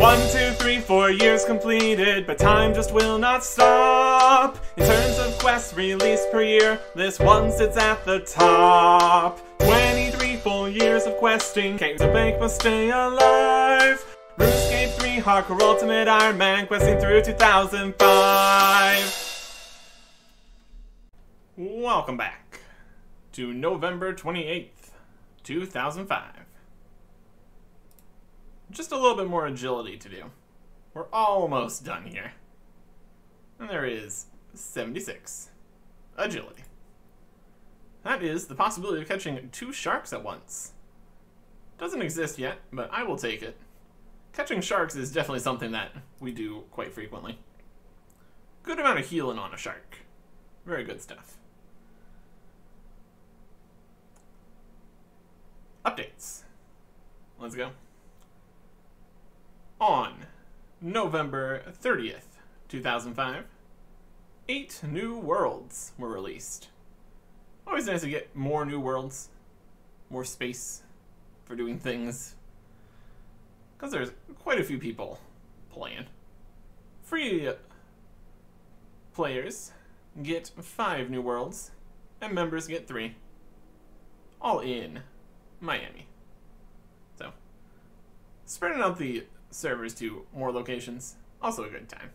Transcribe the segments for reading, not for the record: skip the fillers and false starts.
1, 2, 3, 4 years completed, but time just will not stop. In terms of quests released per year, this one sits at the top. 23 full years of questing, Caves of Bank must stay alive. RuneScape 3 Hardcore Ultimate Ironman, questing through 2005. Welcome back to November 28th, 2005. Just a little bit more agility to do. We're almost done here. And there is 76. Agility. That is the possibility of catching 2 sharks at once. Doesn't exist yet, but I will take it. Catching sharks is definitely something that we do quite frequently. Good amount of healing on a shark. Very good stuff. Updates. Let's go. On November 30th, 2005, 8 new worlds were released. Always nice to get more new worlds, more space for doing things, because there's quite a few people playing. Free players get 5 new worlds, and members get 3. All in Miami. So, spreading out the servers to more locations, also a good time.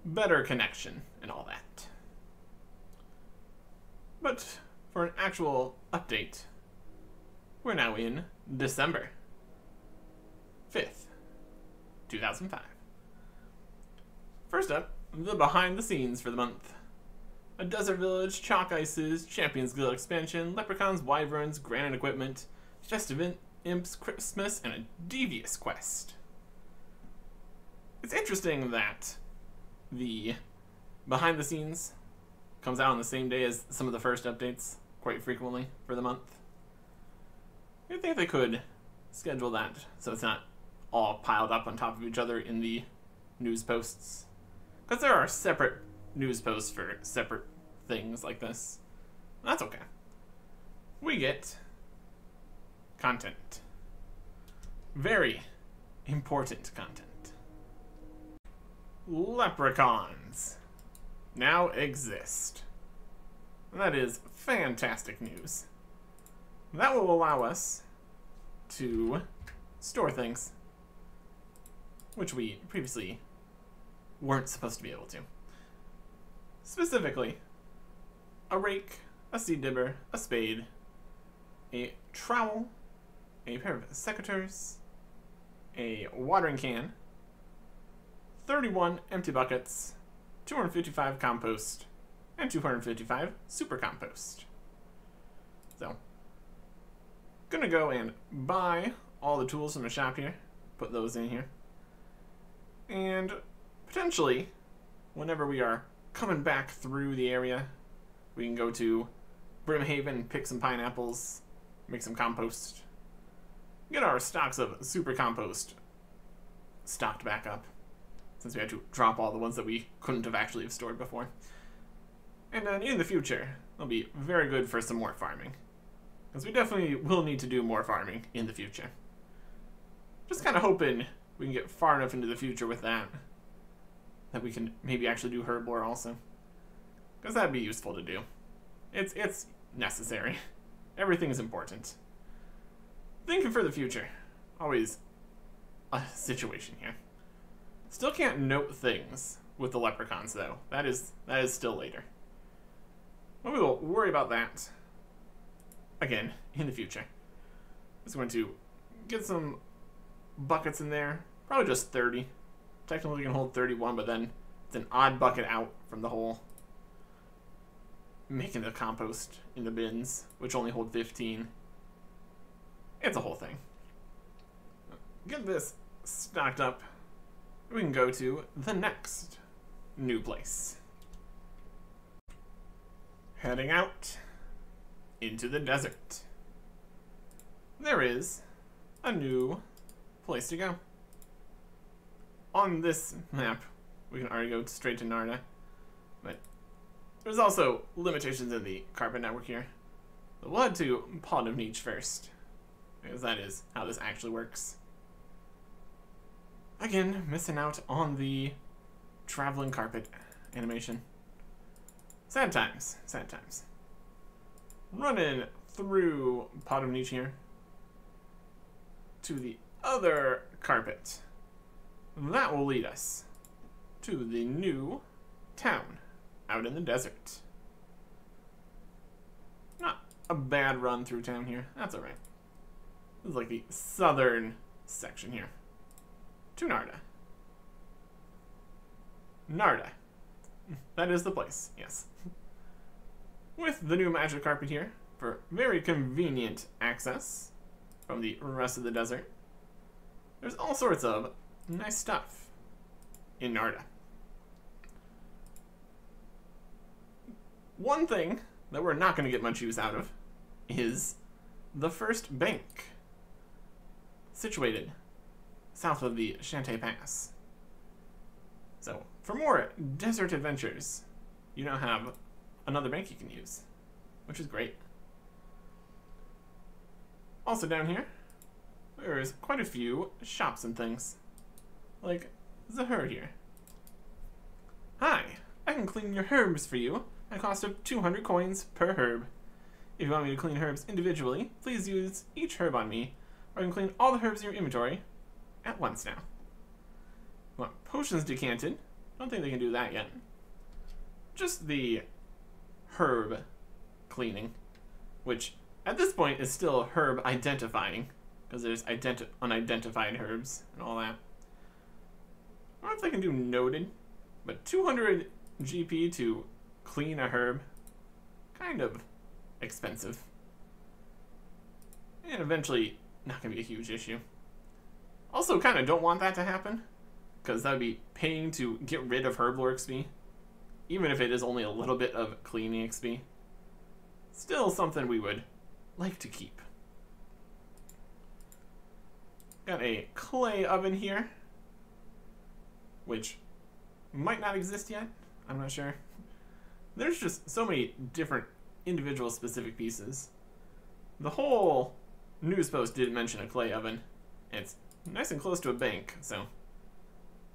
Better connection and all that. But for an actual update, we're now in December 5th, 2005. First up, the behind the scenes for the month. A desert village, chalk ices, Champions Guild expansion, leprechauns, wyverns, granite equipment, festive imps, Christmas, and a devious quest. It's interesting that the behind the scenes comes out on the same day as some of the first updates quite frequently for the month. I think they could schedule that so it's not all piled up on top of each other in the news posts. Because there are separate news posts for separate things like this. That's okay. We get content. Very important content. Leprechauns now exist. That is fantastic news. That will allow us to store things, which we previously weren't supposed to be able to. Specifically, a rake, a seed dibber, a spade, a trowel, a pair of secateurs, a watering can, 31 empty buckets, 255 compost, and 255 super compost. So, gonna go and buy all the tools from the shop here, put those in here, and potentially, whenever we are coming back through the area, we can go to Brimhaven, pick some pineapples, make some compost, get our stocks of super compost stocked back up, since we had to drop all the ones that we couldn't have actually stored before. And then in the future, it'll be very good for some more farming, because we definitely will need to do more farming in the future. Just kind of hoping we can get far enough into the future with that we can maybe actually do herblore also, because that'd be useful to do. It's necessary. Everything is important. Thinking for the future. Always a situation here. Still can't note things with the leprechauns though. That is still later. But we will worry about that again in the future. Just going to get some buckets in there. Probably just 30. Technically can hold 31, but then it's an odd bucket out from the whole making the compost in the bins, which only hold 15. It's a whole thing. Get this stocked up. We can go to the next new place. Heading out into the desert. There is a new place to go. On this map, we can already go straight to Narda, but there's also limitations in the carpet network here. So we'll head to Pod of Niche first, because that is how this actually works. Again, missing out on the traveling carpet animation. Sad times, sad times. Running through Pot of Niche here to the other carpet. That will lead us to the new town out in the desert. Not a bad run through town here. That's alright. This is like the southern section here. To Narda. Narda. That is the place, yes. With the new magic carpet here for very convenient access from the rest of the desert. There's all sorts of nice stuff in Narda. One thing that we're not going to get much use out of is the first bank, situated south of the Shantae Pass. So, for more desert adventures, you now have another bank you can use, which is great. Also down here, there's quite a few shops and things, like Zahur here. Hi, I can clean your herbs for you at a cost of 200 coins per herb. If you want me to clean herbs individually, please use each herb on me, or I can clean all the herbs in your inventory at once now. You want potions decanted? Don't think they can do that yet. Just the herb cleaning, which at this point is still herb identifying, because there's unidentified herbs and all that. I don't know if they can do noted, but 200 GP to clean a herb, kind of expensive. And eventually not going to be a huge issue. Also kind of don't want that to happen, because that would be paying to get rid of herb lore XP, even if it is only a little bit of cleaning XP. Still something we would like to keep. Got a clay oven here, which might not exist yet. I'm not sure. There's just so many different individual specific pieces. The whole news post didn't mention a clay oven. It's nice and close to a bank, so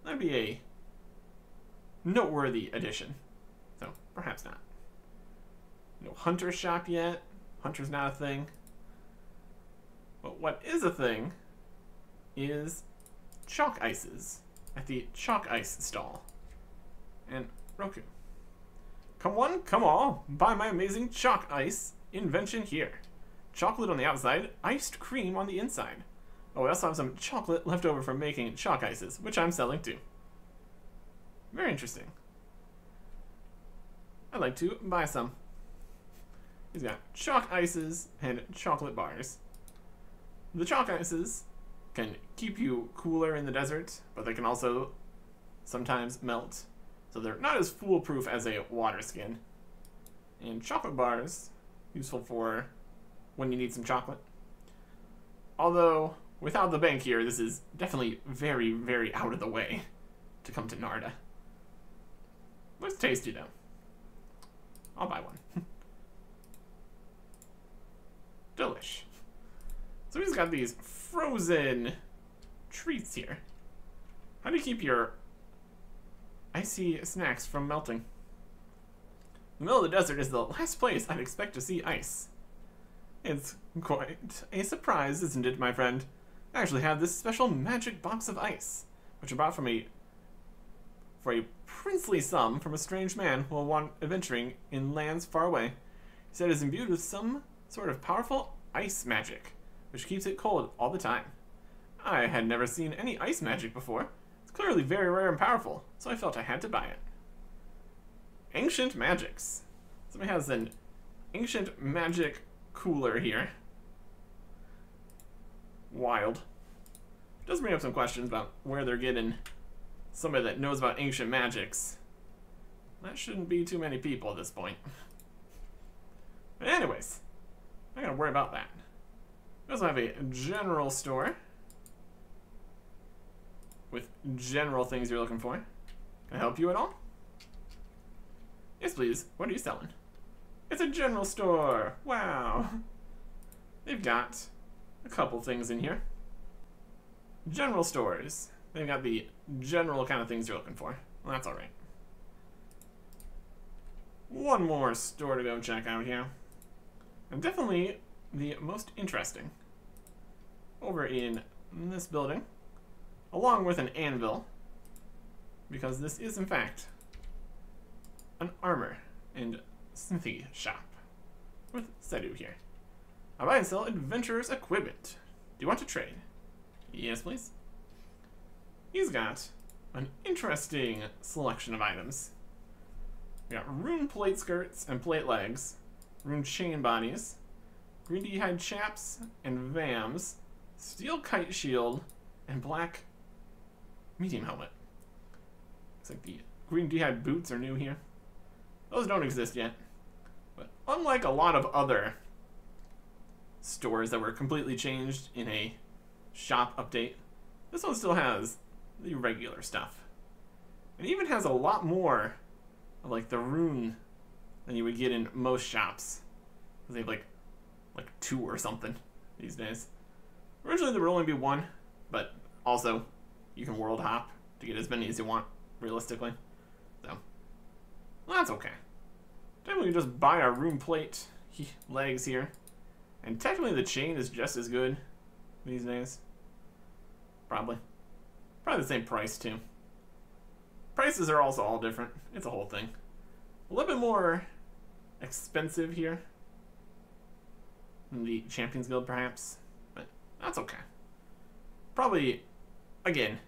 that'd be a noteworthy addition. So perhaps not. No hunter shop yet. Hunter's not a thing. But what is a thing is chalk ices at the chalk ice stall. And Roku. Come one, come all, buy my amazing chalk ice invention here. Chocolate on the outside, iced cream on the inside. Oh, we also have some chocolate left over from making chalk ices, which I'm selling too. Very interesting. I'd like to buy some. He's got chalk ices and chocolate bars. The chalk ices can keep you cooler in the desert, but they can also sometimes melt. So they're not as foolproof as a water skin. And chocolate bars, useful for when you need some chocolate. Although, without the bank here, this is definitely very, very out of the way to come to Narda. Looks tasty though. I'll buy one. Delish. So he's got these frozen treats here. How do you keep your icy snacks from melting? The middle of the desert is the last place I'd expect to see ice. It's quite a surprise, isn't it, my friend? I actually have this special magic box of ice, which I bought for a princely sum from a strange man who will want adventuring in lands far away. He said it is imbued with some sort of powerful ice magic, which keeps it cold all the time. I had never seen any ice magic before. It's clearly very rare and powerful, so I felt I had to buy it. Ancient magics. Somebody has an ancient magic cooler here. Wild. Does bring up some questions about where they're getting somebody that knows about ancient magics. That shouldn't be too many people at this point. But anyways, I'm not gonna worry about that. We also have a general store with general things you're looking for. Can I help you at all? Yes, please. What are you selling? It's a general store. Wow. They've got a couple things in here. General stores. They've got the general kind of things you're looking for. Well, that's alright. One more store to go check out here. And definitely the most interesting. Over in this building. Along with an anvil. Because this is, in fact, an armor and smithy shop. With Sedu here. I buy and sell adventurer's equipment. Do you want to trade? Yes, please. He's got an interesting selection of items. We got rune plate skirts and plate legs, rune chain bodies, green d'hide chaps and vams, steel kite shield, and black medium helmet. Looks like the green d'hide boots are new here. Those don't exist yet. But unlike a lot of other stores that were completely changed in a shop update, this one still has the regular stuff. It even has a lot more of like the rune than you would get in most shops. They have like 2 or something these days. Originally there would only be 1, but also you can world hop to get as many as you want, realistically. So, well, that's okay. Technically, we just buy our rune plate legs here. And technically the chain is just as good these days. Probably the same price too. Prices are also all different. It's a whole thing. A little bit more expensive here than the Champions Guild perhaps, but that's okay. Probably, again,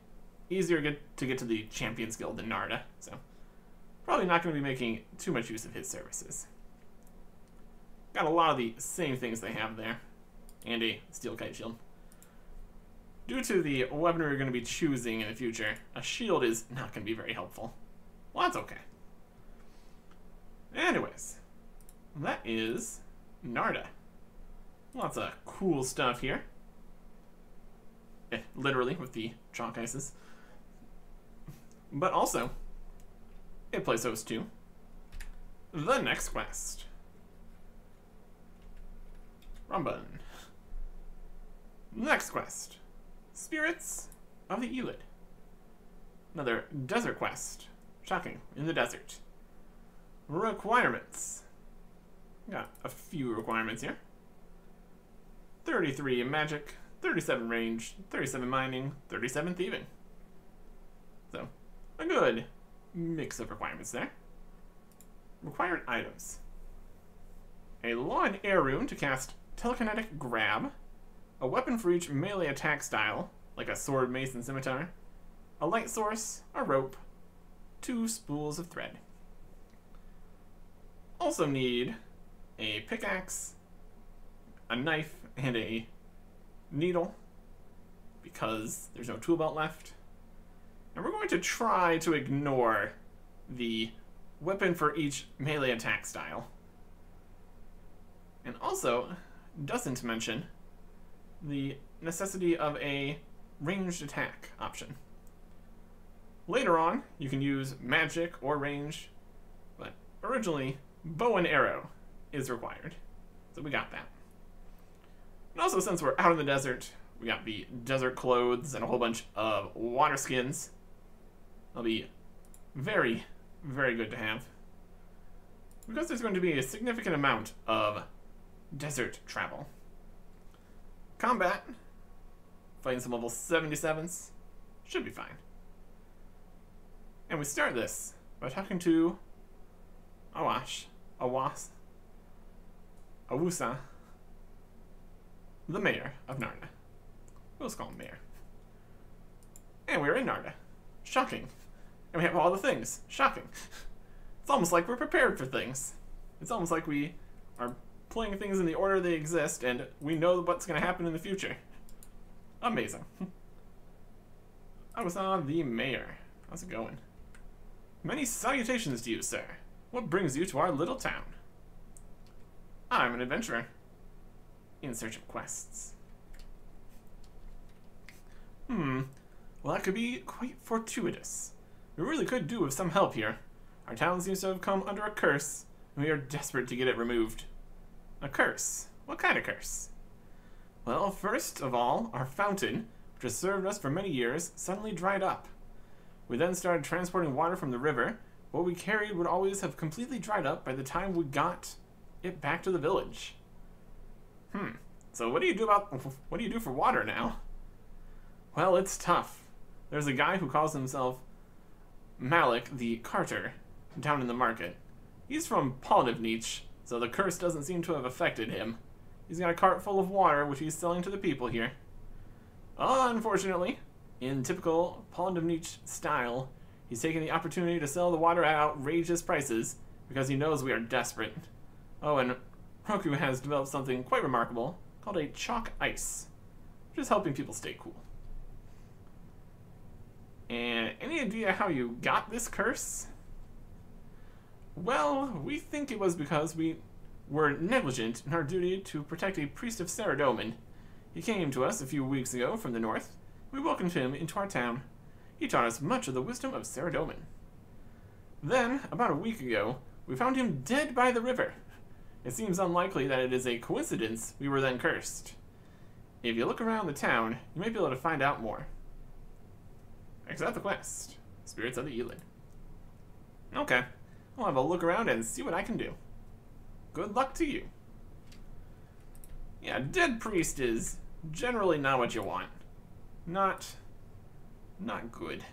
easier to get to the Champions Guild than Narda, so probably not going to be making too much use of his services. Got a lot of the same things they have there, and a steel kite shield. Due to the weapon we're going to be choosing in the future, a shield is not going to be very helpful. Well, that's okay. Anyways, that is Narda. Lots of cool stuff here. Literally, with the chalk ices. But also, it plays host to the next quest. Wrong button. Next quest. Spirits of the Elid. Another desert quest. Shocking. In the desert. Requirements. Got a few requirements here. 33 magic, 37 range, 37 mining, 37 thieving. So, a good mix of requirements there. Required items. A law and air rune to cast telekinetic grab. A weapon for each melee attack style, like a sword, mace, and scimitar. A light source, a rope, 2 spools of thread. Also need a pickaxe, a knife, and a needle, because there's no tool belt left. And we're going to try to ignore the weapon for each melee attack style. And also doesn't mention the necessity of a ranged attack option. Later on, you can use magic or range, but originally, bow and arrow is required. So we got that. And also, since we're out in the desert, we got the desert clothes and a whole bunch of water skins. They'll be very, very good to have. Because there's going to be a significant amount of desert travel. Combat, fighting some level 77s, should be fine. And we start this by talking to Awusa, the mayor of Narda. We'll just call him mayor. And we're in Narda. Shocking. And we have all the things. Shocking. It's almost like we're prepared for things. It's almost like we are playing things in the order they exist, and we know what's going to happen in the future. Amazing. Awusa, the mayor. How's it going? Many salutations to you, sir. What brings you to our little town? I'm an adventurer. In search of quests. Well, that could be quite fortuitous. We really could do with some help here. Our town seems to have come under a curse, and we are desperate to get it removed. A curse? What kind of curse? Well, first of all, our fountain which has served us for many years, suddenly dried up. We then started transporting water from the river. What we carried would always have completely dried up by the time we got it back to the village. So what do you do for water now? Well, it's tough. There's a guy who calls himself Malik the Carter down in the market. He's from Polnivnich, so the curse doesn't seem to have affected him. He's got a cart full of water, which he's selling to the people here. Unfortunately, in typical Polnivnich style, he's taking the opportunity to sell the water at outrageous prices because he knows we are desperate. Oh, and Roku has developed something quite remarkable called a chalk ice, which is helping people stay cool. And any idea how you got this curse? Well, we think it was because we were negligent in our duty to protect a priest of Saradomin. He came to us a few weeks ago from the north. We welcomed him into our town. He taught us much of the wisdom of Saradomin. Then, about a week ago, we found him dead by the river. It seems unlikely that it is a coincidence we were then cursed. If you look around the town, you may be able to find out more. Accept the quest. Spirits of the Elid. Okay. I'll have a look around and see what I can do. Good luck to you. Yeah, dead priest is generally not what you want. Not good.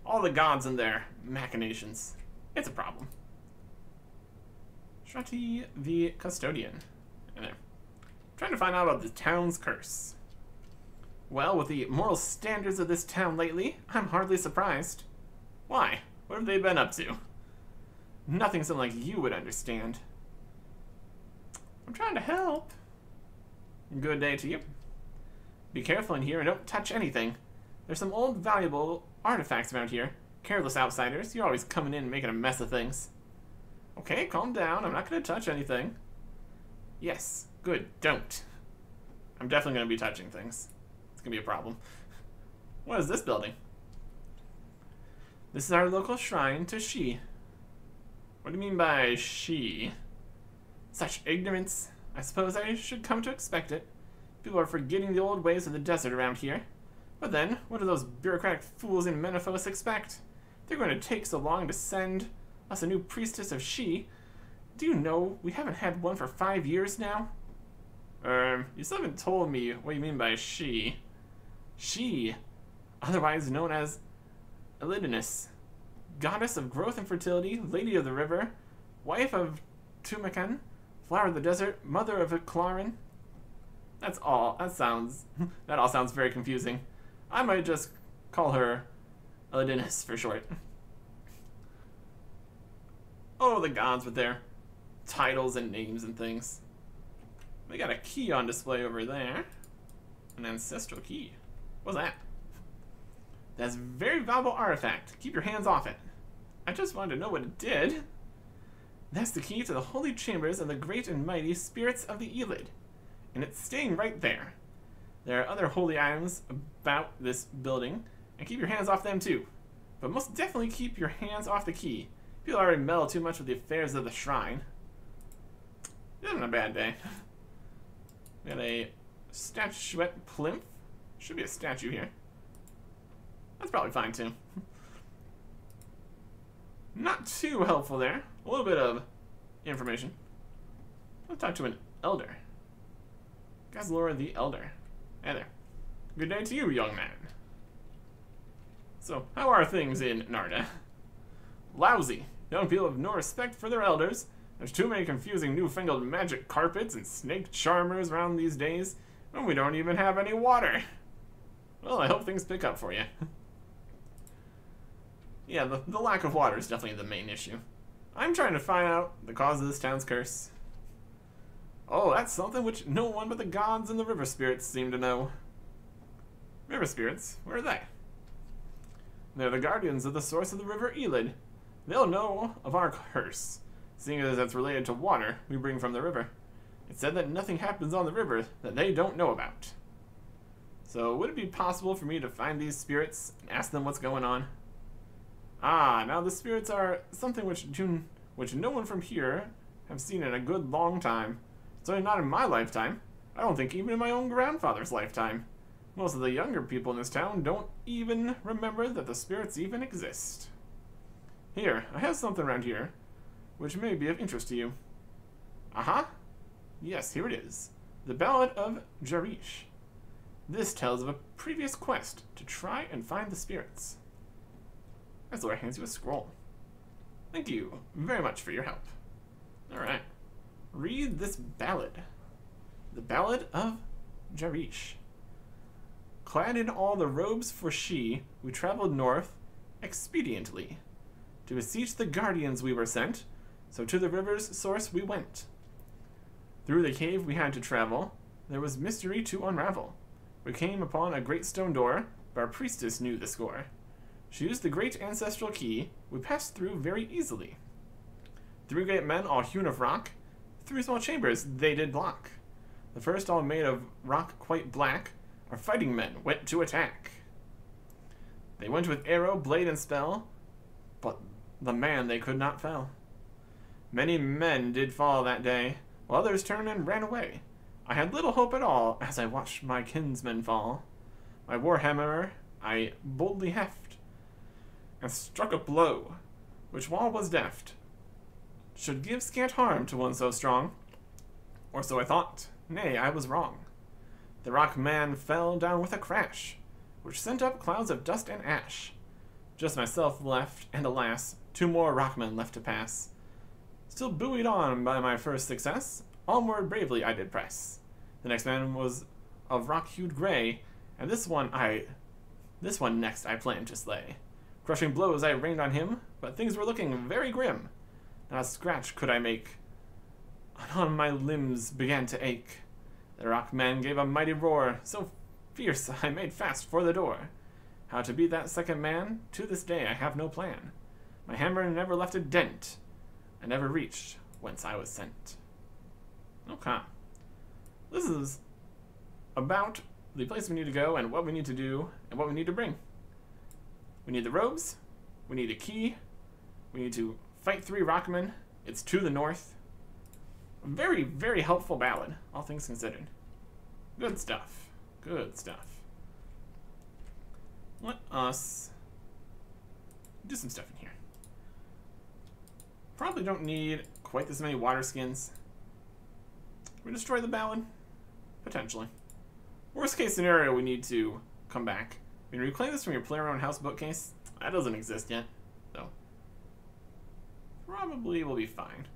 All the gods and their machinations. It's a problem. Shrati the Custodian. And there. Trying to find out about the town's curse. Well, with the moral standards of this town lately, I'm hardly surprised. Why? What have they been up to? Nothing something like you would understand. I'm trying to help. Good day to you. Be careful in here and don't touch anything. There's some old valuable artifacts around here. Careless outsiders, you're always coming in and making a mess of things. Okay, calm down. I'm not going to touch anything. Yes, good, don't. I'm definitely going to be touching things. It's going to be a problem. What is this building? This is our local shrine to She. What do you mean by she? Such ignorance. I suppose I should come to expect it. People are forgetting the old ways of the desert around here. But then, what do those bureaucratic fools in Menaphos expect? They're going to take so long to send us a new priestess of She. Do you know we haven't had one for 5 years now? You still haven't told me what you mean by She. She, otherwise known as Elidinus, goddess of growth and fertility, lady of the river, wife of Tumakan, flower of the desert, mother of Clarin. That all sounds very confusing. I might just call her Elidinus for short. Oh, the gods with their titles and names and things. They got a key on display over there. An ancestral key. What's that? That's a very valuable artifact. Keep your hands off it. I just wanted to know what it did. That's the key to the holy chambers of the great and mighty spirits of the Elid. And it's staying right there. There are other holy items about this building, and keep your hands off them too. But most definitely keep your hands off the key. People already meddle too much with the affairs of the shrine. This isn't a bad day. We got a statuette plinth. Should be a statue here. That's probably fine too. Not too helpful there. A little bit of information. Let's talk to an elder. Gazlora the Elder. Hey there. Good day to you, young man. So, how are things in Narda? Lousy. Young people have no respect for their elders. There's too many confusing newfangled magic carpets and snake charmers around these days, and we don't even have any water. Well, I hope things pick up for you. Yeah, the lack of water is definitely the main issue. I'm trying to find out the cause of this town's curse. Oh, that's something which no one but the gods and the river spirits seem to know. River spirits? Where are they? They're the guardians of the source of the river Elid. They'll know of our curse, seeing as it's related to water we bring from the river. It's said that nothing happens on the river that they don't know about. So, would it be possible for me to find these spirits and ask them what's going on? Ah, now the spirits are something which no one from here have seen in a good long time. Certainly not in my lifetime. I don't think even in my own grandfather's lifetime. Most of the younger people in this town don't even remember that the spirits even exist. Here, I have something around here, which may be of interest to you. Aha! Yes, here it is. The Ballad of Jagex. This tells of a previous quest to try and find the spirits. Ezra hands you a scroll. Thank you very much for your help. Alright. Read this ballad. The Ballad of Jagex. Clad in all the robes for she, we traveled north expediently. To beseech the guardians we were sent, so to the river's source we went. Through the cave we had to travel, there was mystery to unravel. We came upon a great stone door, but our priestess knew the score. She used the great ancestral key, we passed through very easily. 3 great men all hewn of rock, 3 small chambers they did block. The first all made of rock quite black, our fighting men went to attack. They went with arrow, blade, and spell, but the man they could not fell. Many men did fall that day, while others turned and ran away. I had little hope at all, as I watched my kinsmen fall. My warhammer I boldly heft, and struck a blow, which while was deft, should give scant harm to one so strong. Or so I thought, nay, I was wrong. The rock man fell down with a crash, which sent up clouds of dust and ash. Just myself left, and alas, 2 more rockmen left to pass. Still buoyed on by my first success, onward bravely I did press. The next man was of rock-hued gray, and this one next I planned to slay. Crushing blows I rained on him, but things were looking very grim. Not a scratch could I make, and on my limbs began to ache. The rock man gave a mighty roar, so fierce I made fast for the door. How to be that second man, to this day I have no plan. My hammer never left a dent, I never reached whence I was sent. Okay. This is about the place we need to go and what we need to do and what we need to bring. We need the robes, we need a key, we need to fight 3 rockmen, it's to the north. Very, very helpful ballad, all things considered. Good stuff. Good stuff. Let us do some stuff in here. Probably don't need quite this many water skins. We destroy the ballad? Potentially. Worst case scenario, we need to come back. I mean, reclaim this from your player own house bookcase. That doesn't exist yet, so probably will be fine.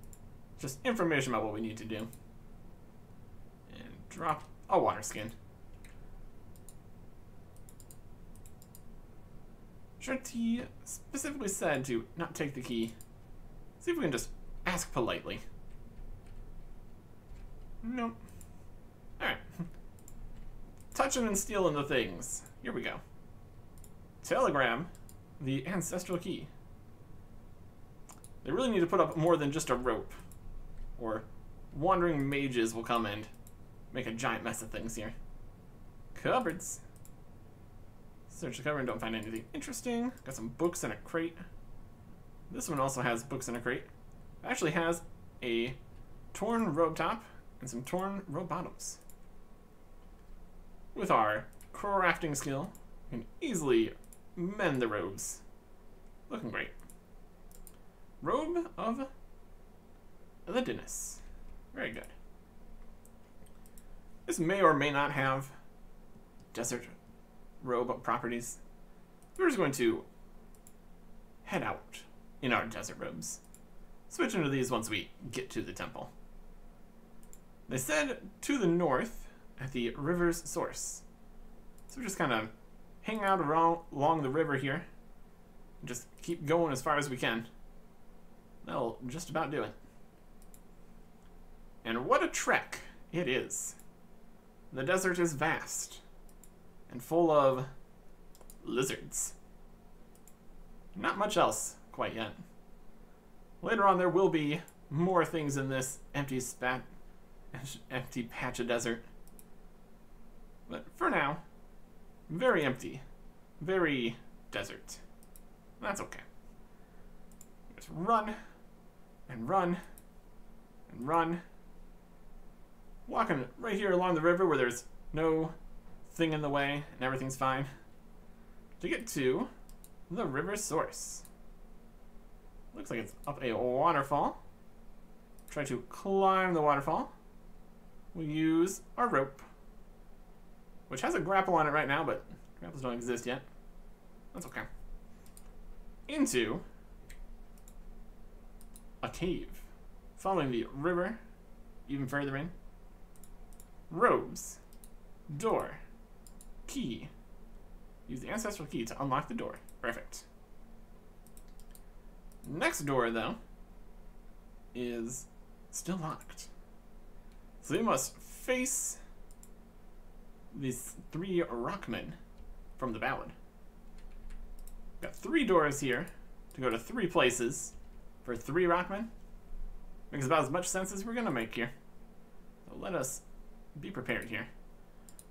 Just information about what we need to do. And drop a water skin. Sharty specifically said to not take the key. See if we can just ask politely. Nope. Alright. Touching and stealing the things. Here we go. Telegram, the ancestral key. They really need to put up more than just a rope, or wandering mages will come and make a giant mess of things here. Cupboards. Search the cupboard and don't find anything interesting. Got some books in a crate. This one also has books in a crate. It actually has a torn robe top and some torn robe bottoms. With our crafting skill, we can easily mend the robes. Looking great. Robe of Elidinus. Very good. This may or may not have desert robe properties. We're just going to head out in our desert robes. Switch into these once we get to the temple. They said to the north at the river's source. So we're just kind of hang out along the river here. And just keep going as far as we can. That'll just about do it. And what a trek it is. The desert is vast and full of lizards. Not much else quite yet. Later on there will be more things in this empty patch of desert. But for now, very empty. Very desert. That's okay. Just run and run and run. Walking right here along the river where there's no thing in the way and everything's fine. To get to the river source. Looks like it's up a waterfall. Try to climb the waterfall. We'll use our rope, which has a grapple on it right now, but grapples don't exist yet. That's okay. Into a cave. Following the river even further in. Robes. Door. Key. Use the ancestral key to unlock the door. Perfect. Next door, though, is still locked. So we must face these 3 rockmen from the ballad. Got 3 doors here to go to 3 places for 3 rockmen. Makes about as much sense as we're gonna make here. So let us be prepared here.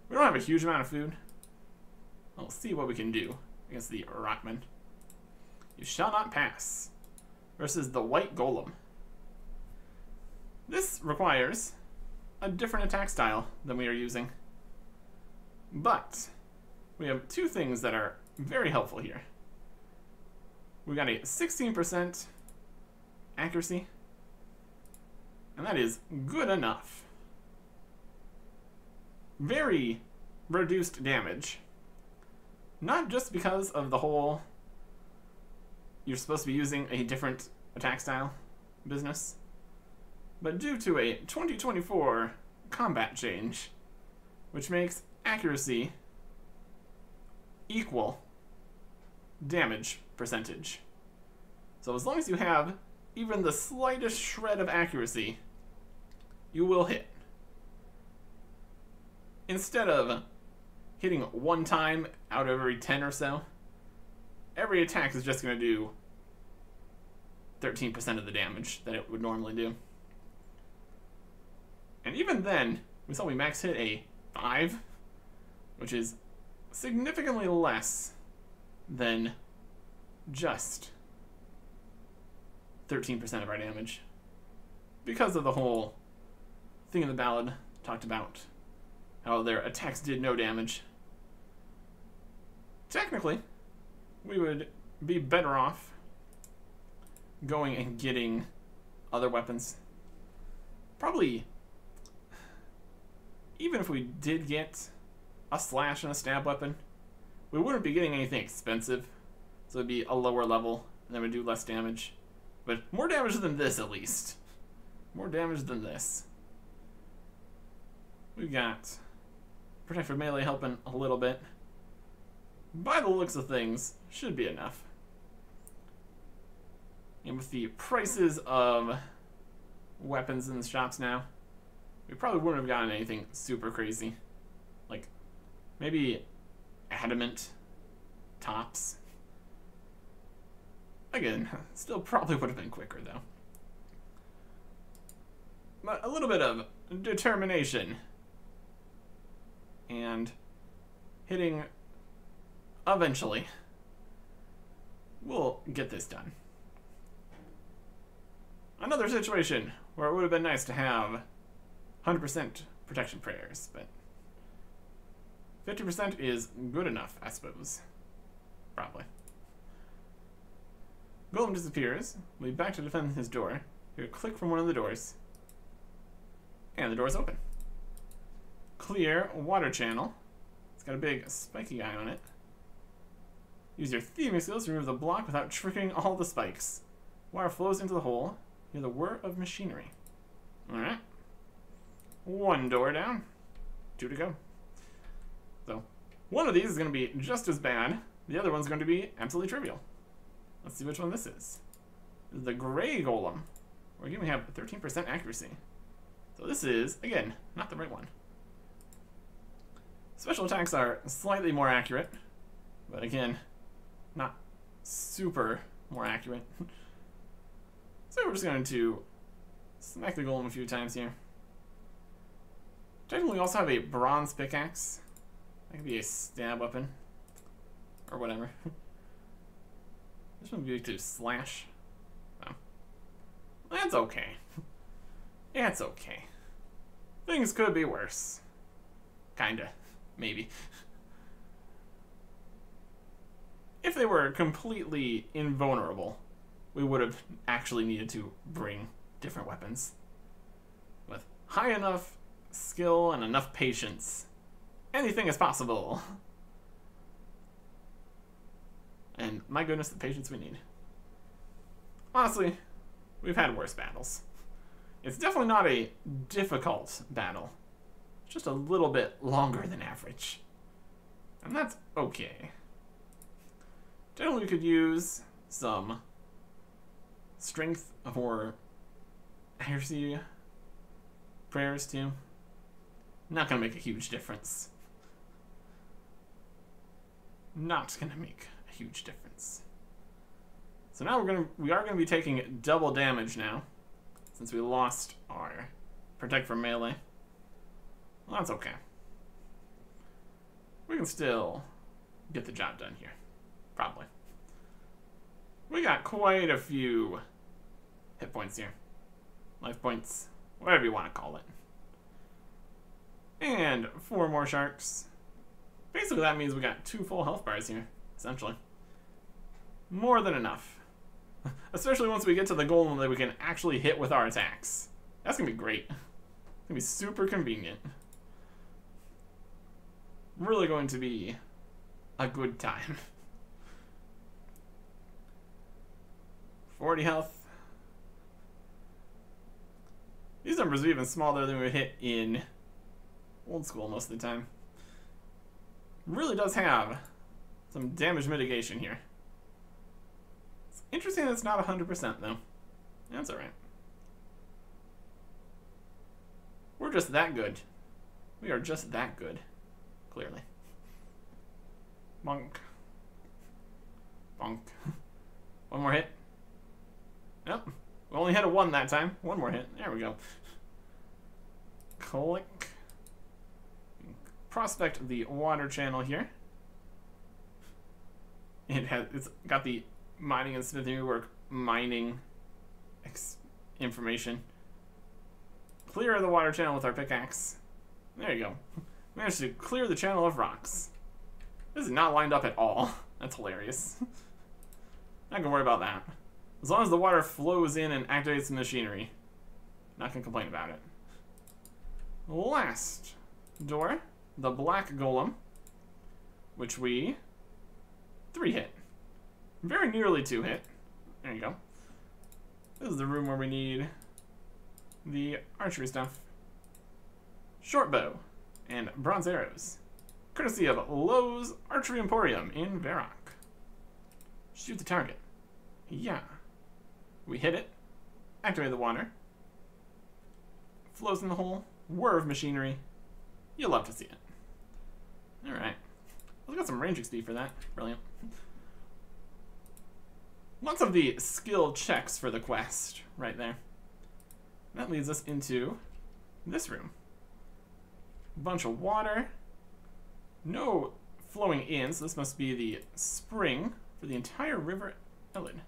We don't have a huge amount of food. We'll see what we can do against the rockmen. You shall not pass. Versus the white golem. This requires a different attack style than we are using. But we have 2 things that are very helpful here. We got a 16% accuracy, and that is good enough. Very reduced damage. Not just because of the whole you're supposed to be using a different attack style business, but due to a 2024 combat change, which makes accuracy equal damage percentage. So as long as you have even the slightest shred of accuracy, you will hit. Instead of hitting 1 time out of every 10 or so, every attack is just going to do 13% of the damage that it would normally do. And even then, we saw we max hit a 5, which is significantly less than just 13% of our damage. Because of the whole thing in the ballad talked about how their attacks did no damage. Technically, we would be better off going and getting other weapons. Probably, even if we did get a slash and a stab weapon, we wouldn't be getting anything expensive. So it'd be a lower level, and then we'd do less damage. But more damage than this, at least. More damage than this. We've got Protect for Melee helping a little bit. By the looks of things, should be enough. And with the prices of weapons in the shops now, we probably wouldn't have gotten anything super crazy. Like, maybe adamant tops. Again, still probably would have been quicker though. But a little bit of determination and hitting eventually, we'll get this done. Another situation where it would have been nice to have 100% protection prayers, but 50% is good enough, I suppose. Probably. Golem disappears. We'll be back to defend his door. You click from one of the doors, and the door's open. Clear water channel. It's got a big spiky eye on it. Use your thieving skills to remove the block without tripping all the spikes. Water flows into the hole. Hear the whir of machinery. Alright. 1 door down. 2 to go. So, one of these is going to be just as bad. The other one's going to be absolutely trivial. Let's see which one this is. This is the Gray Golem. We're going to have 13% accuracy. So this is, again, not the right one. Special attacks are slightly more accurate, but again, not super more accurate. So we're just going to smack the golem a few times here. Technically, we also have a bronze pickaxe. That could be a stab weapon, or whatever. This one would be to slash. Oh. That's okay. It's okay. Things could be worse. Kinda. maybe. If they were completely invulnerable, we would have actually needed to bring different weapons. With high enough skill and enough patience, anything is possible. And my goodness, the patience we need. Honestly, we've had worse battles. It's definitely not a difficult battle. It's just a little bit longer than average. And that's okay. Generally, we could use some strength or accuracy prayers too. Not gonna make a huge difference. Not gonna make a huge difference. So now we are gonna be taking double damage now, since we lost our protect from melee. Well, that's okay. We can still get the job done here. Probably. We got quite a few hit points here. Life points. Whatever you want to call it. And 4 more sharks. Basically that means we got 2 full health bars here, essentially. More than enough. Especially once we get to the golem that we can actually hit with our attacks. That's gonna be great. It's gonna be super convenient. Really going to be a good time. 40 health. These numbers are even smaller than we hit in old school most of the time. Really does have some damage mitigation here. It's interesting that it's not 100% though. That's alright. We're just that good. We are just that good. Clearly. Bonk. Bonk. One more hit. Nope. We only hit a 1 that time. One more hit. There we go. Click. Prospect the water channel here. It's got the mining and smithing work mining information. Clear the water channel with our pickaxe. There you go. Managed to clear the channel of rocks. This is not lined up at all. That's hilarious. Not gonna worry about that. As long as the water flows in and activates the machinery. Not gonna complain about it. Last door. The black golem. Which we 3 hit. Very nearly 2 hit. There you go. This is the room where we need the archery stuff. Short bow and bronze arrows. Courtesy of Lowe's Archery Emporium in Varrock. Shoot the target. Yeah. We hit it. Activate the water. Flows in the hole. Whir of machinery. You'll love to see it. Alright. We got some range XP for that. Brilliant. Lots of the skill checks for the quest right there. That leads us into this room. Bunch of water. No flowing in, so this must be the spring for the entire river Elid.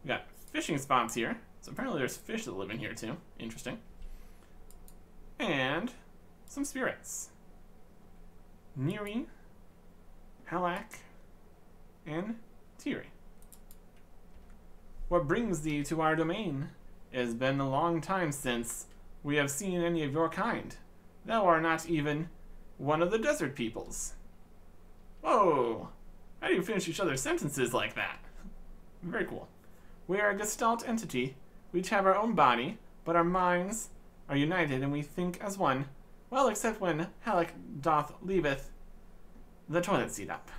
We got fishing spots here. So apparently there's fish that live in here too. Interesting. And some spirits. Neri, Halak, and Tiri. What brings thee to our domain? It has been a long time since we have seen any of your kind. Thou art not even one of the desert peoples. Whoa! How do you finish each other's sentences like that? Very cool. We are a gestalt entity. We each have our own body, but our minds are united and we think as one. Well, except when Halak doth leaveth the toilet seat up.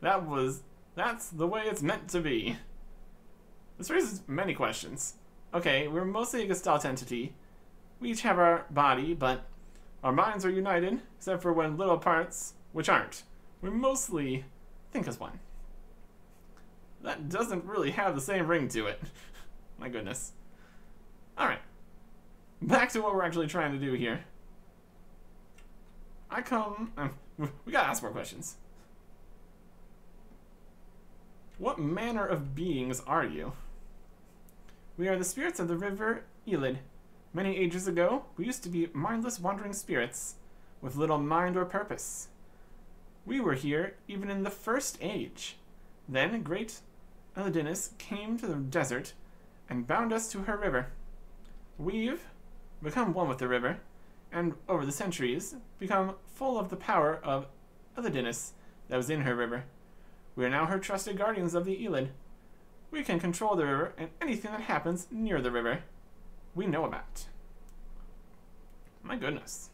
That's the way it's meant to be. This raises many questions. Okay, we're mostly a gestalt entity. We each have our body, but our minds are united, except for when little parts, which aren't. We mostly think as one. That doesn't really have the same ring to it. My goodness. Alright. Back to what we're actually trying to do here. We gotta ask more questions. What manner of beings are you? We are the spirits of the river Elid. Many ages ago, we used to be mindless wandering spirits. with little mind or purpose. We were here even in the first age. Then great Elidinus came to the desert and bound us to her river. We've become one with the river, and over the centuries become full of the power of Elidinus that was in her river. We are now her trusted guardians of the Elid. We can control the river and anything that happens near the river we know about. My goodness.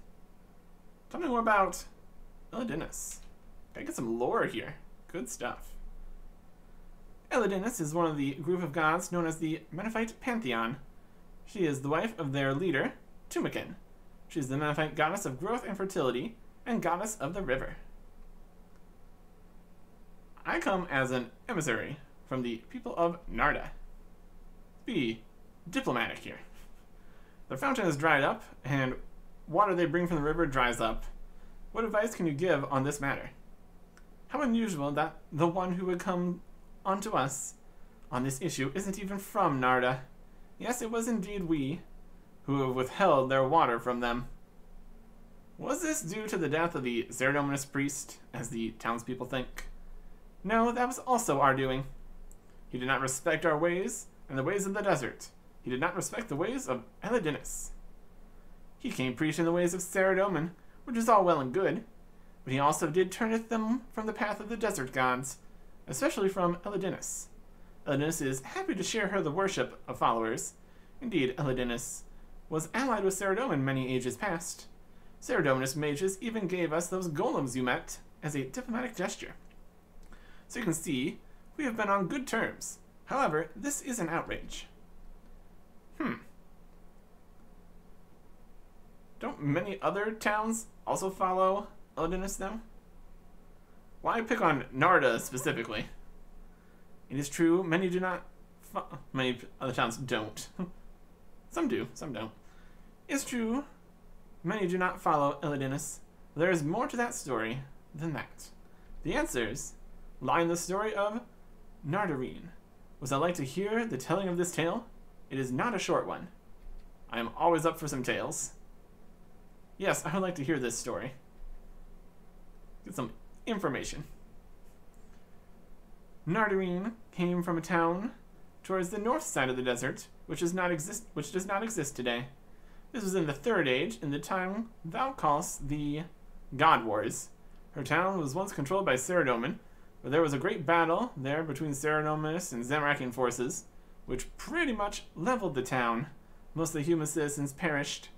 Tell me more about Elidinus. Gotta get some lore here. Good stuff. Elidinus is one of the group of gods known as the Menethite Pantheon. She is the wife of their leader, Tumikin. She is the Menethite goddess of growth and fertility, and goddess of the river. I come as an emissary from the people of Narda. Be diplomatic here. The fountain is dried up, and water they bring from the river dries up. What advice can you give on this matter? How unusual that the one who would come onto us on this issue isn't even from Narda. Yes, it was indeed we who have withheld their water from them. Was this due to the death of the Cerdominus priest, as the townspeople think? No, that was also our doing. He did not respect our ways and the ways of the desert. He did not respect the ways of Elidinus. He came preaching the ways of Cerdomin, which is all well and good, but he also did turneth them from the path of the desert gods, especially from Elidinus. Elidinus is happy to share her the worship of followers. Indeed, Elidinus was allied with Cerdomin many ages past. Cerdominus mages even gave us those golems you met as a diplomatic gesture. So you can see, we have been on good terms. However, this is an outrage. Don't many other towns also follow Elidinus, though? Why pick on Narda specifically? It is true, many do not. Many other towns don't. Some do, some don't. It's true, many do not follow Elidinus. There is more to that story than that. The answers lie in the story of Nardarine. Was I like to hear the telling of this tale? It is not a short one. I am always up for some tales. Yes, I would like to hear this story. Get some information. Nardarine came from a town towards the north side of the desert, which does not exist today. This was in the Third Age, in the time thou callest the God Wars. Her town was once controlled by Cerdomin, but there was a great battle there between Cerdominus and Zamorakian forces, which pretty much leveled the town. Most of the human citizens perished.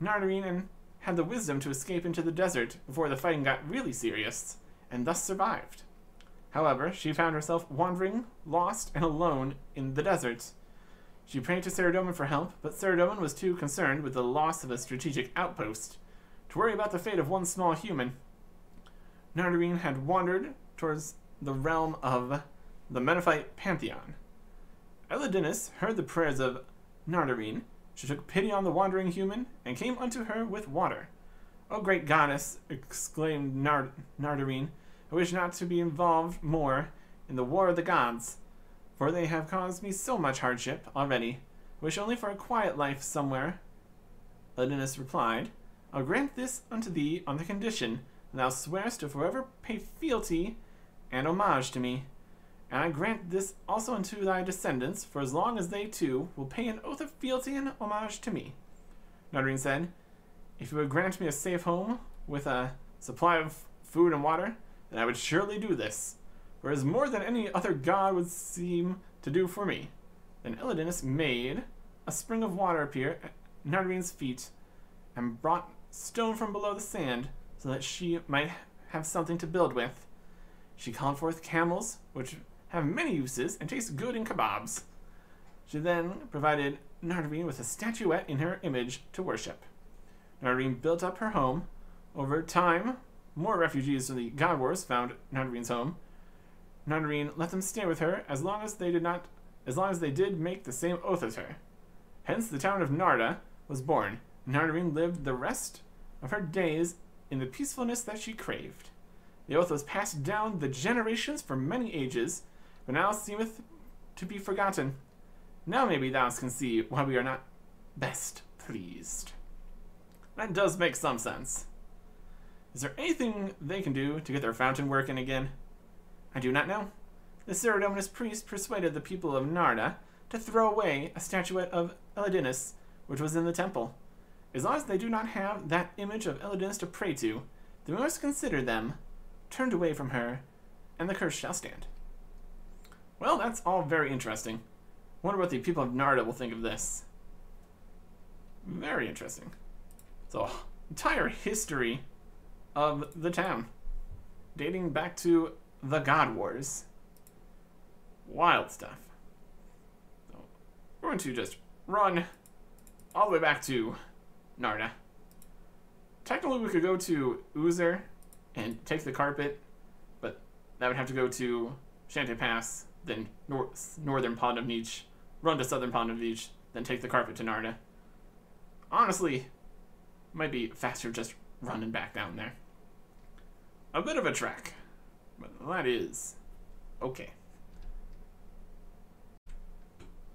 Nardarine had the wisdom to escape into the desert before the fighting got really serious, and thus survived. However, she found herself wandering, lost, and alone in the desert. She prayed to Cerdomin for help, but Cerdomin was too concerned with the loss of a strategic outpost to worry about the fate of one small human. Nardarine had wandered towards the realm of the Menethite Pantheon. Elidinus heard the prayers of Nardarine. She took pity on the wandering human, and came unto her with water. "O great goddess," exclaimed Nardarine, "I wish not to be involved more in the war of the gods, for they have caused me so much hardship already. I wish only for a quiet life somewhere." Elidinus replied, "I'll grant this unto thee on the condition that thou swearest to forever pay fealty and homage to me. And I grant this also unto thy descendants, for as long as they too will pay an oath of fealty and homage to me." Nardarine said, "If you would grant me a safe home with a supply of food and water, then I would surely do this, for it is more than any other god would seem to do for me." Then Elidinus made a spring of water appear at Nardarine's feet, and brought stone from below the sand, so that she might have something to build with. She called forth camels, which have many uses and taste good in kebabs. She then provided Nardarine with a statuette in her image to worship. Nardarine built up her home. Over time, more refugees from the God Wars found Nardarine's home. Nardarine let them stay with her as long as they did make the same oath as her. Hence the town of Narda was born. Nardarine lived the rest of her days in the peacefulness that she craved. The oath was passed down the generations for many ages, but now seemeth to be forgotten. Now maybe thou can see why we are not best pleased. That does make some sense. Is there anything they can do to get their fountain working again? I do not know. The Ceremonious priest persuaded the people of Narda to throw away a statuette of Elidinus, which was in the temple. As long as they do not have that image of Elidinus to pray to, they must consider them turned away from her, and the curse shall stand. Well, that's all very interesting. Wonder what the people of Narda will think of this. Very interesting. So, entire history of the town, dating back to the God Wars. Wild stuff. So, we're going to just run all the way back to Narda. Technically, we could go to Uzer and take the carpet, but that would have to go to Shanty Pass, then northern Pond of Neech, run to southern Pond of Neech, then take the carpet to Narda. Honestly, might be faster just running back down there. A bit of a trek, but that is okay.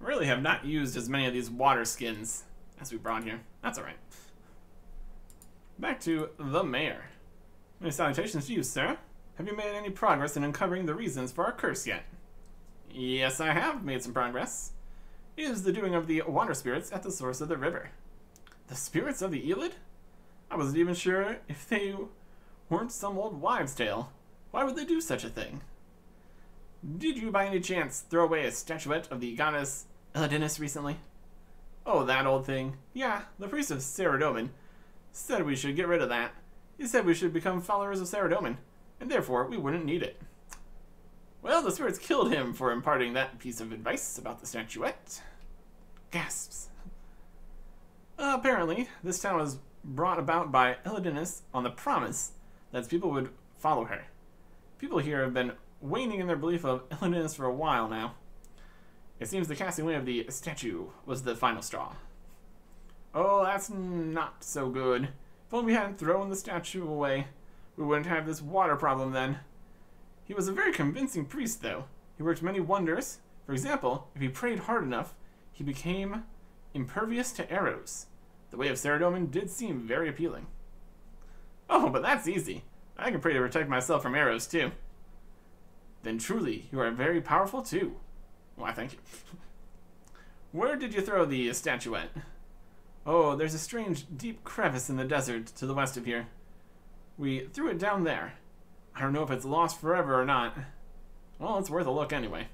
Really have not used as many of these water skins as we brought here. That's alright. Back to the mayor. Many salutations to you, sir. Have you made any progress in uncovering the reasons for our curse yet? Yes, I have made some progress. It is the doing of the water spirits at the source of the river. The spirits of the Elid? I wasn't even sure if they weren't some old wives' tale. Why would they do such a thing? Did you by any chance throw away a statuette of the goddess Elidinus recently? Oh, that old thing. Yeah, the priest of Saradomin said we should get rid of that. He said we should become followers of Saradomin, and therefore we wouldn't need it. Well, the spirits killed him for imparting that piece of advice about the statuette. Gasps. Apparently, this town was brought about by Elidinus on the promise that people would follow her. People here have been waning in their belief of Elidinus for a while now. It seems the casting away of the statue was the final straw. Oh, that's not so good. If only we hadn't thrown the statue away, we wouldn't have this water problem then. He was a very convincing priest, though. He worked many wonders. For example, if he prayed hard enough, he became impervious to arrows. The way of Saradomin did seem very appealing. Oh, but that's easy. I can pray to protect myself from arrows, too. Then truly, you are very powerful, too. Why, thank you. Where did you throw the statuette? Oh, there's a strange, deep crevice in the desert to the west of here. We threw it down there. I don't know if it's lost forever or not. Well, it's worth a look anyway.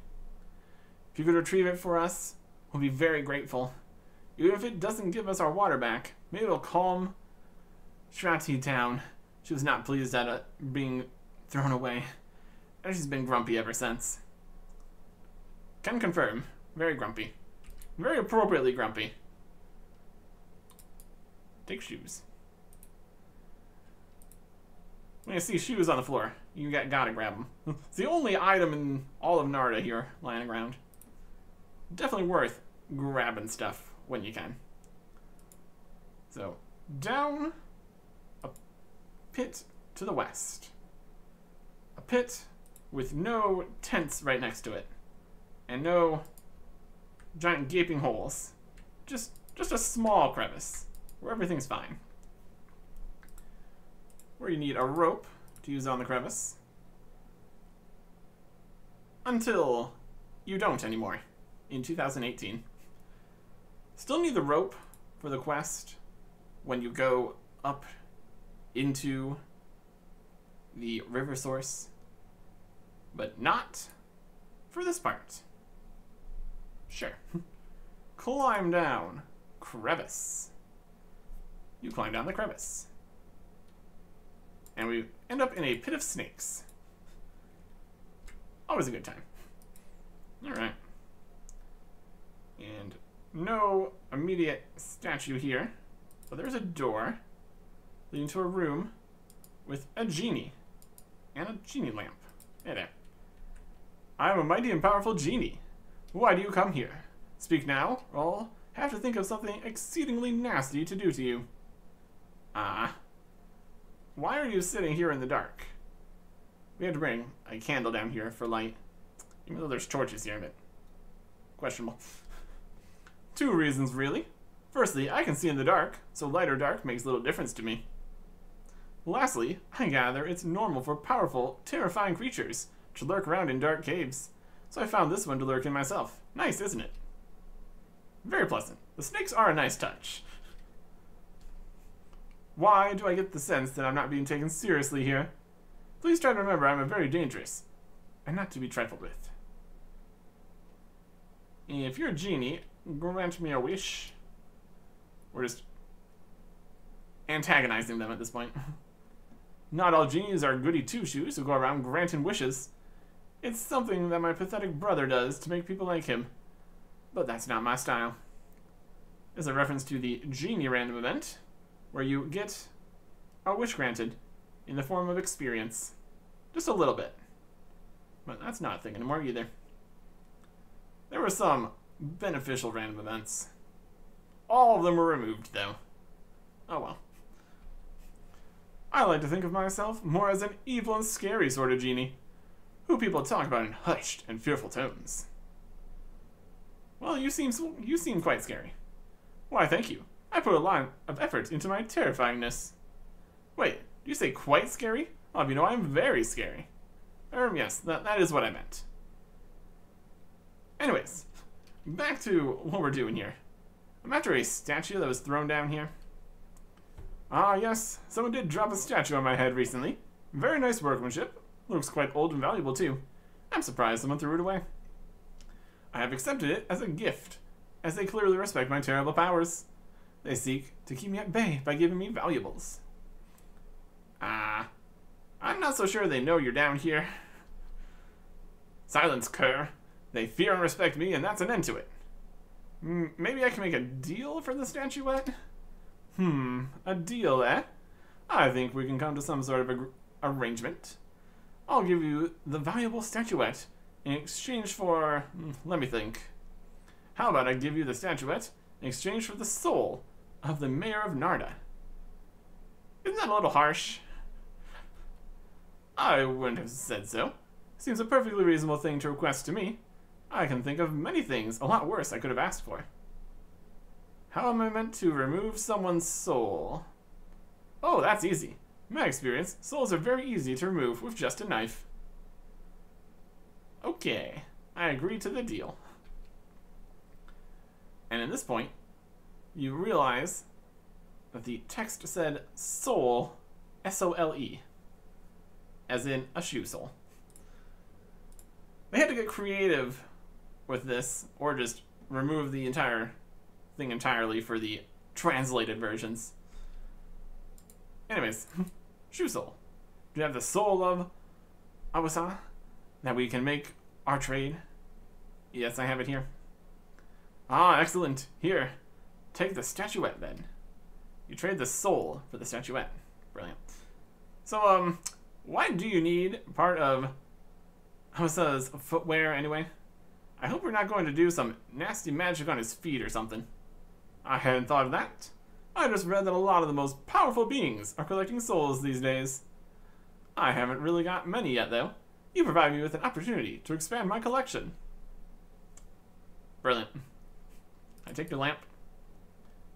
If you could retrieve it for us, we'll be very grateful. Even if it doesn't give us our water back, maybe it'll calm Shratti down. She was not pleased at it being thrown away, and she's been grumpy ever since. Can confirm. Very grumpy. Very appropriately grumpy. Take shoes. When you see shoes on the floor, you gotta grab them. It's the only item in all of Narda here lying around. Definitely worth grabbing stuff when you can. So, down a pit to the west. A pit with no tents right next to it. And no giant gaping holes. Just a small crevice where everything's fine. Where you need a rope to use on the crevice. Until you don't anymore in 2018. Still need the rope for the quest when you go up into the river source, but not for this part. Sure. Climb down crevice. You climb down the crevice. And we end up in a pit of snakes. Always a good time. Alright. And no immediate statue here, but there's a door leading to a room with a genie and a genie lamp. Hey there. I am a mighty and powerful genie. Why do you come here? Speak now, or I'll have to think of something exceedingly nasty to do to you. Why are you sitting here in the dark? We had to bring a candle down here for light, even though there's torches here, but questionable. Two reasons, really. Firstly, I can see in the dark, so light or dark makes little difference to me. Lastly, I gather it's normal for powerful, terrifying creatures to lurk around in dark caves. So I found this one to lurk in myself. Nice, isn't it? Very pleasant. The snakes are a nice touch. Why do I get the sense that I'm not being taken seriously here? Please try to remember I'm a very dangerous, and not to be trifled with. If you're a genie, grant me a wish. We're just antagonizing them at this point. Not all genies are goody two-shoes who go around granting wishes. It's something that my pathetic brother does to make people like him. But that's not my style. This is a reference to the genie random event, where you get a wish granted in the form of experience. Just a little bit. But that's not a thing anymore either. There were some beneficial random events. All of them were removed, though. Oh well. I like to think of myself more as an evil and scary sort of genie, who people talk about in hushed and fearful tones. Well, you seem quite scary. Why, thank you. I put a lot of effort into my terrifyingness. Wait, do you say quite scary? Oh, you know, I'm very scary. Yes, that is what I meant. Anyways, back to what we're doing here. I'm after a statue that was thrown down here. Ah, yes, someone did drop a statue on my head recently. Very nice workmanship. Looks quite old and valuable, too. I'm surprised someone threw it away. I have accepted it as a gift, as they clearly respect my terrible powers. They seek to keep me at bay by giving me valuables. I'm not so sure they know you're down here. Silence, cur. They fear and respect me, and that's an end to it. Maybe I can make a deal for the statuette? A deal, eh? I think we can come to some sort of arrangement. I'll give you the valuable statuette in exchange for... let me think. How about I give you the statuette in exchange for the soul of the mayor of Narda? Isn't that a little harsh? I wouldn't have said so. Seems a perfectly reasonable thing to request to me. I can think of many things a lot worse I could have asked for. How am I meant to remove someone's soul? Oh, that's easy. In my experience, souls are very easy to remove with just a knife. Okay, I agree to the deal. And at this point, you realize that the text said soul, S-O-L-E, as in a shoe sole. They had to get creative with this, or just remove the entire thing entirely for the translated versions. Anyways, shoe sole. Do you have the soul of Awasa that we can make our trade? Yes, I have it here. Ah, excellent. Here, take the statuette then. You trade the soul for the statuette. Brilliant. So, why do you need part of Awasa's footwear anyway? I hope we're not going to do some nasty magic on his feet or something. I hadn't thought of that. I just read that a lot of the most powerful beings are collecting souls these days. I haven't really got many yet, though. You provide me with an opportunity to expand my collection. Brilliant. I take your lamp.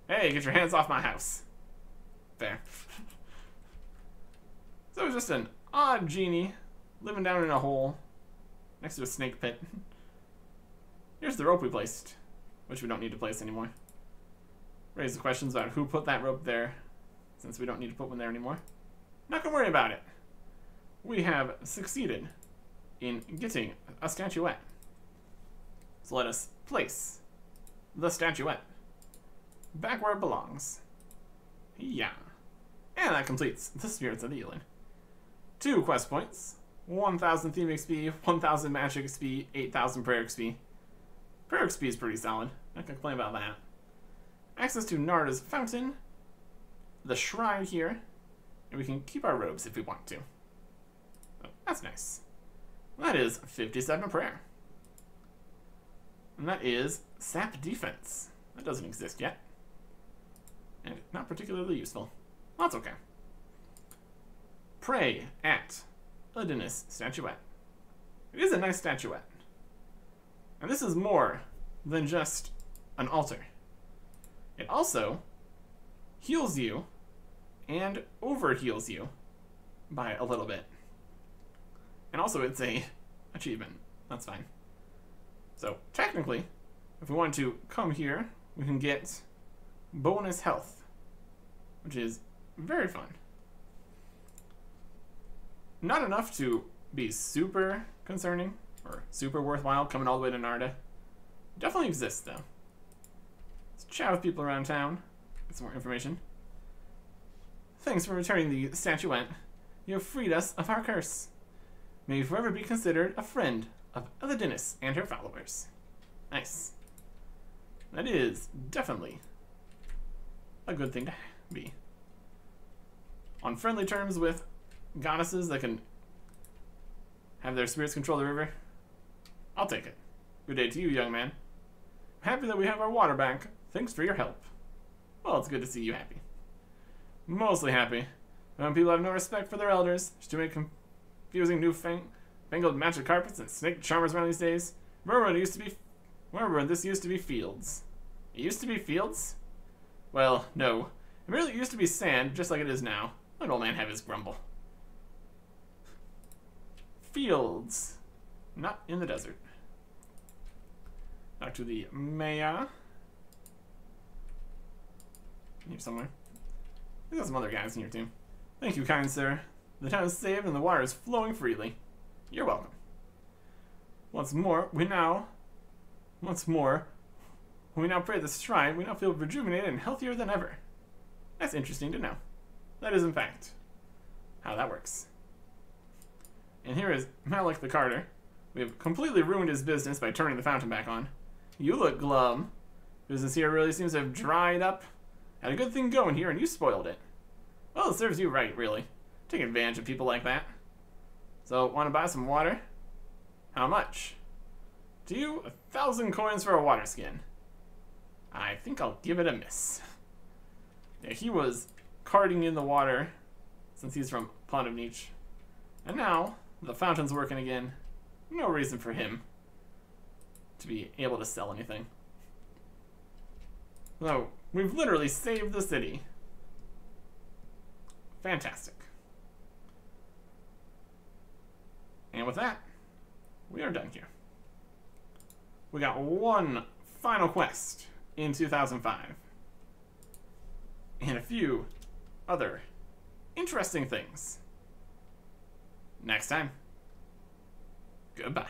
Hey, get your hands off my house. Fair. So it's just an odd genie living down in a hole next to a snake pit. Here's the rope we placed, which we don't need to place anymore. Raise the questions about who put that rope there, since we don't need to put one there anymore. Not gonna worry about it. We have succeeded in getting a statuette. So let us place the statuette back where it belongs. Yeah. And that completes the Spirits of the Elan. 2 quest points, 1,000 theme XP, 1,000 magic XP, 8,000 prayer XP. Prayer XP is pretty solid. Not gonna complain about that. Access to Narda's fountain, the shrine here, and we can keep our robes if we want to. Oh, that's nice. That is 57 prayer. And that is sap defense. That doesn't exist yet. And not particularly useful. Well, that's okay. Pray at Udinus statuette. It is a nice statuette. And this is more than just an altar. It also heals you and over-heals you by a little bit. And also it's a achievement. That's fine. So technically, if we want to come here, we can get bonus health, which is very fun. Not enough to be super concerning or super worthwhile coming all the way to Narda. Definitely exists though. Let's chat with people around town, get some more information. Thanks for returning the statuette. You have freed us of our curse. May you forever be considered a friend of Eladinis and her followers. Nice. That is definitely a good thing to be. On friendly terms with goddesses that can have their spirits control the river, I'll take it. Good day to you, young man. I'm happy that we have our water back. Thanks for your help. Well, it's good to see you happy. Mostly happy. When people have no respect for their elders, there's too many confusing newfangled magic carpets and snake charmers around these days. Remember when this used to be fields? It used to be fields? Well, no. It really used to be sand, just like it is now. Let old man have his grumble. Fields. Not in the desert. Back to the Maya. Here somewhere. There's some other guys in here too. Thank you, kind sir. The town is saved and the water is flowing freely. You're welcome. Once more, when we now pray at the shrine, we now feel rejuvenated and healthier than ever. That's interesting to know. That is, in fact, how that works. And here is Malik the Carter. We have completely ruined his business by turning the fountain back on. You look glum. Business here really seems to have dried up. Had a good thing going here and you spoiled it. Well, it serves you right, really. Taking advantage of people like that. So, want to buy some water? How much? To you, 1,000 coins for a water skin. I think I'll give it a miss. Yeah, he was carting in the water since he's from Pond of Nietzsche. And now, the fountain's working again. No reason for him to be able to sell anything. So, we've literally saved the city. Fantastic. And with that, we are done here. We got one final quest in 2005. And a few other interesting things. Next time. Goodbye.